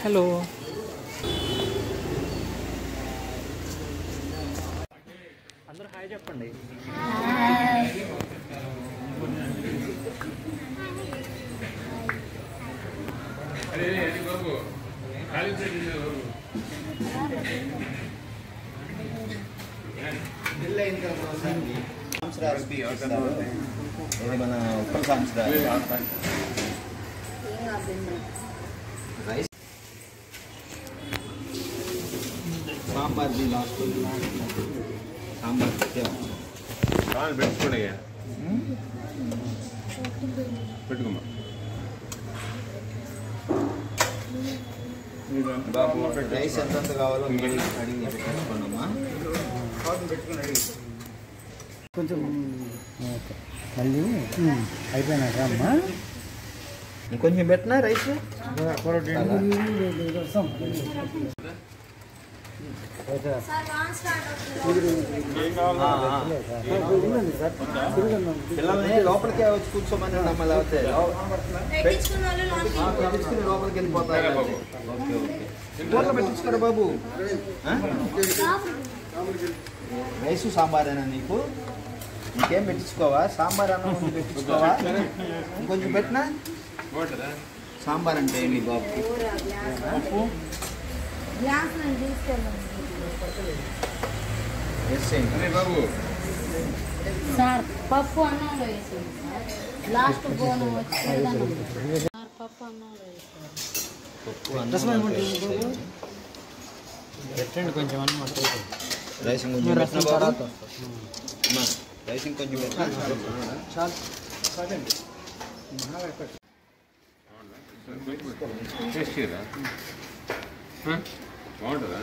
Hello అందరూ hi చెప్పండి. మన ఉప్పల సంవత్సరాలు రైస్ సాంబార్ లాస్ట్ సాంబార్ పెట్టుకోండి పెట్టుకోమ్మా బాబు రైస్ ఎంత కావాలో అడిగి పెట్టుకోండమ్మా. కొంచెం మళ్ళీ అయిపోయినాక అమ్మా ఇంకొంచెం పెట్టినా రైస్ పిల్లల్ని లోపలికి వచ్చి కూర్చోమని మళ్ళీ అవుతాయి లోపలికి వెళ్ళిపోతారు. ఓకే ఓకే కూరలో పెట్టించుకోరా బాబు. రైసు సాంబారేనా నీకు? ఇంకేం పెట్టించుకోవా? సాంబార్ అన్నం పెట్టించుకోవా? ఇంకొంచెం పెట్టినా సాంబార్ అంటే ఏమి బాబు? పప్పు బాబు సార్ పప్పు అన్నంలో వేసింది సార్. లాస్ట్ బోనం వచ్చి పప్పు అన్నంలో వేసారు. పెట్టండి కొంచెం అన్నమాట. రైస్ కొంచెం రైస్ ఇంకొంచెం టేస్ట్ చేయరా? బాగుంటుందా?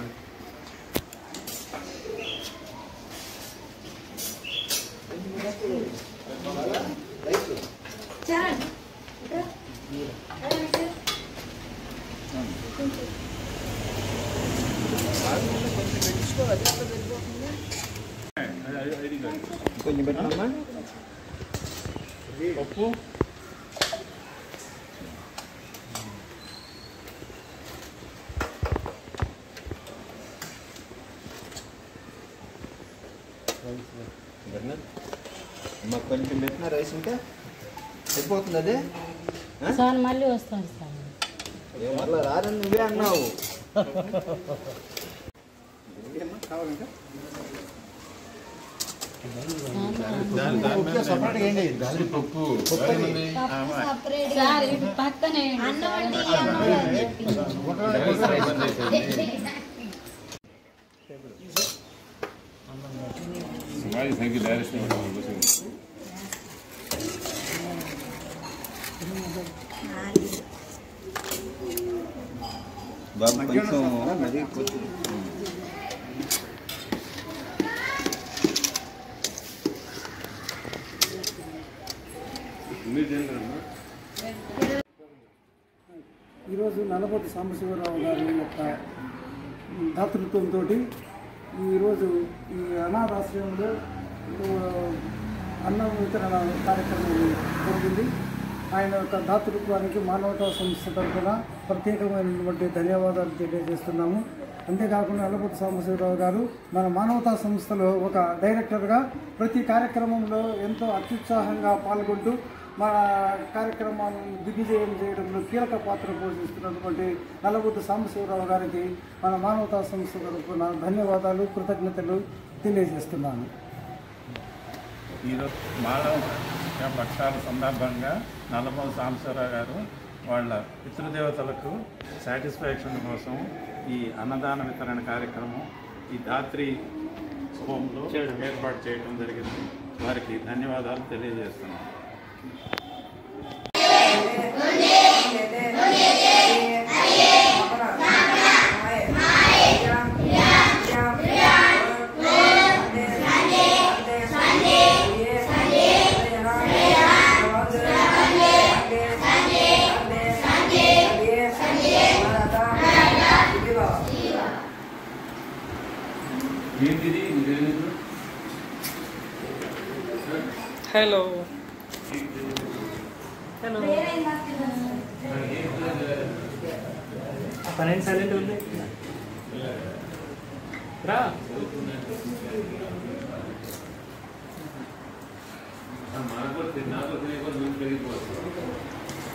కొంచెం పెట్టినమ్మా పప్పు మాకు కొంచెం పెట్టిన రైస్ ఇంకా అయిపోతుంది. అదే సార్ మళ్ళీ వస్తాను సార్. మళ్ళీ రారని నువ్వే అన్నావు. సపరేట్గా ఏం లేదు పప్పు సార్ ఇది పక్కనే సంఖ్య డైరెక్షన్ బాబు కొంచెం మరి కొంచెం ఈరోజు నల్లబోతు సాంబశివరావు గారి యొక్క దాతృత్వంతో ఈరోజు ఈ అనాథాశ్రయంలో అన్నం వితరణ కార్యక్రమం జరిగింది. ఆయన యొక్క దాతృత్వానికి మానవతా సంస్థ తరఫున ప్రత్యేకమైనటువంటి ధన్యవాదాలు తెలియజేస్తున్నాము. అంతేకాకుండా నల్లబోతు సాంబశివరావు గారు మన మానవతా సంస్థలో ఒక డైరెక్టర్గా ప్రతి కార్యక్రమంలో ఎంతో అత్యుత్సాహంగా పాల్గొంటూ మా కార్యక్రమాలను దిగ్విజయం చేయడంలో కీలక పాత్ర పోషిస్తున్నటువంటి నల్లబోతు సాంబశివరావు గారికి మన మానవతా సంస్థ తరఫున ధన్యవాదాలు, కృతజ్ఞతలు తెలియజేస్తున్నాను. ఈరోజు మానవ పక్షాల సందర్భంగా నల్లబోతు సాంబశివరావు గారు వాళ్ళ పితృదేవతలకు సాటిస్ఫాక్షన్ కోసం ఈ అన్నదాన వితరణ కార్యక్రమం ఈ దాత్రి హోంలో ఏర్పాటు చేయడం జరిగింది. వారికి ధన్యవాదాలు తెలియజేస్తున్నాను. ఏంటిది హలో హలో పన్నెండు సైలెంట్ ఉంది రా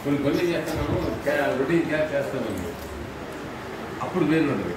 కొన్ని కొన్ని చేస్తున్నాము రొటీన్ క్యాప్ చేస్తాను అప్పుడు వేరు ఉండదు